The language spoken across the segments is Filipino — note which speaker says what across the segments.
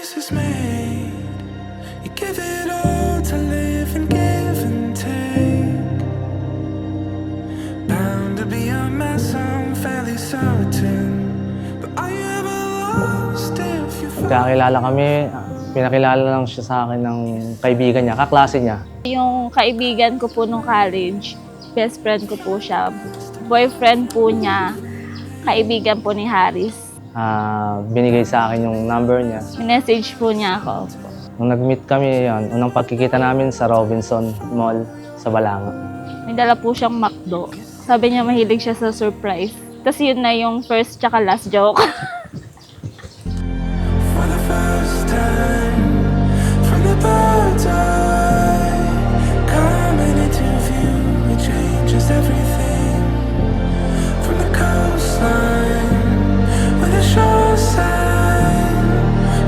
Speaker 1: this is made. You give it all to live and give and take. Bound to be a mess, I'm fairly certain. But are you ever lost if you fall?
Speaker 2: Kakilala kami, pinakilala lang siya sa akin ng kaibigan niya, kaklase niya.
Speaker 3: Yung kaibigan ko po nung college, best friend ko po siya. Boyfriend po niya, kaibigan po ni Haris.
Speaker 2: Binigay sa akin yung number niya.
Speaker 3: Minessage po niya ako.
Speaker 2: Nung nag-meet kami, yun, unang pagkikita namin sa Robinson Mall sa Balanga.
Speaker 3: May dala po siyang McDo. Sabi niya mahilig siya sa surprise. Tapos yun na yung first tsaka last joke.
Speaker 1: For the first time, from the bird's eye, coming into view, it changes everything. From the coastline, with a shore sign,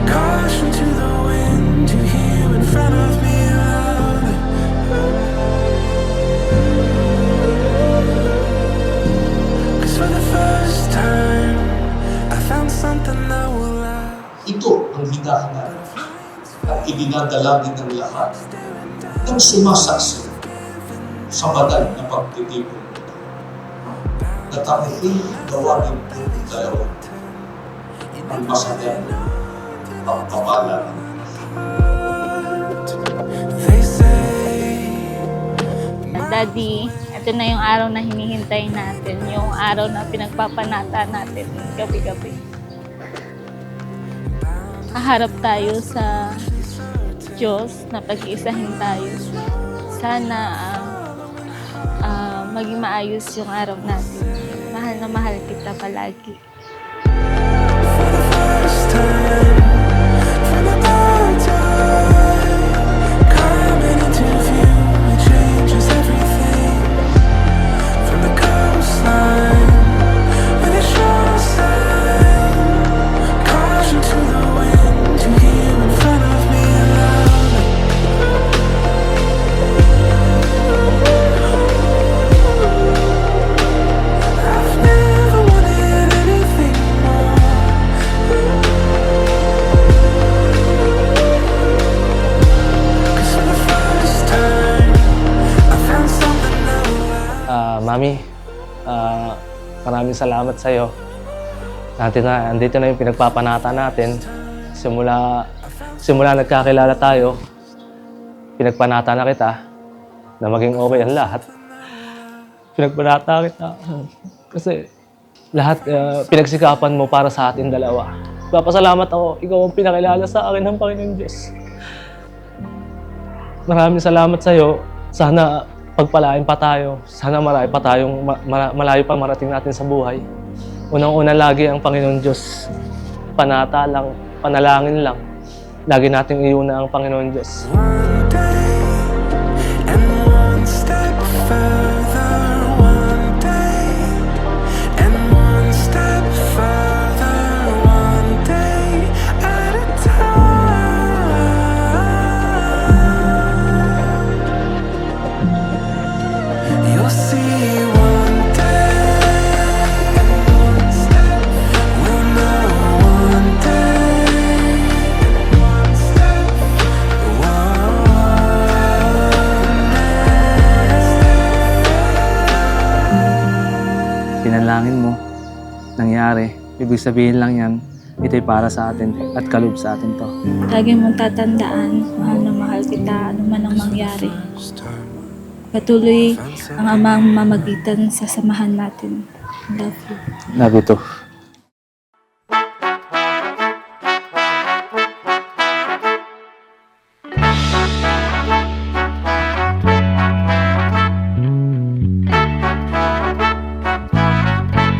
Speaker 1: caution to the wind, you hear in front of me loud. Cause for the first time, I found something that will last.
Speaker 4: Ito ang hinahanap at idinadalangin ng lahat ng sumasaksi sa banal na pagtitipon na tangiing gawagin ng dalawa ang masagang pagpapala.
Speaker 1: They say
Speaker 3: Daddy, ito na yung araw na hinihintay natin. Yung araw na pinagpapanata natin gabi-gabi. Haharap tayo sa Diyos na pag-iisahin tayo. Sana maging maayos yung araw natin. Mahal na mahal kita palagi.
Speaker 1: for the first time, from the bird's eye, coming into view, it changes everything. From the coastline, with a shore sign, caution to the wind, you hear in front of me loud. I've never wanted anything more. Cause for the first time, I found something that will last.
Speaker 2: Mami, maraming salamat sa iyo. Andito na yung pinagpapanata natin. Simula nagkakilala tayo, pinagpanata na kita na maging okay ang lahat. Pinagpanata kita kasi lahat pinagsikapan mo para sa atin dalawa. Papasalamat ako, ikaw ang pinakilala sa akin ng Panginoon Diyos. Maraming salamat sa iyo. Sana pagpalain pa tayo. Sana marami pa tayong malayo pa marating natin sa buhay. Unang-una lagi ang Panginoon Diyos. Panata lang, panalangin lang. Lagi nating iuna ang Panginoon Diyos.
Speaker 1: One day and one step further. One day and one step further. One day at a time. You'll see one day and one step. We'll know one day and one step.
Speaker 2: Pinalangin mo, nangyari. Ibig sabihin lang yan, ito'y para sa atin at kaloob sa atin to.
Speaker 3: Lagi mong tatandaan, mahal na mahal kita, ano man ang mangyari. Patuloy ang amang mamagitan sa samahan natin. Love you.
Speaker 2: Love you too.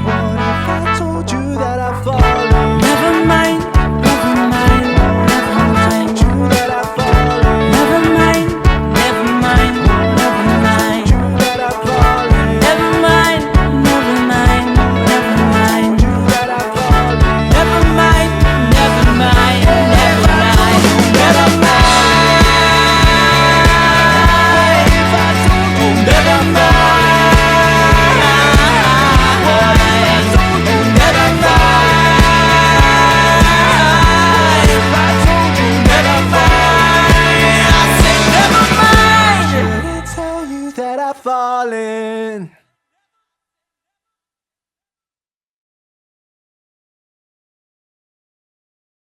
Speaker 1: What if I told you that I've fallen? Never mind, never mind, never mind. You that I've fallen. Never mind, never mind, never mind. You that I've fallen. Never mind, never mind, never mind. You
Speaker 5: darling.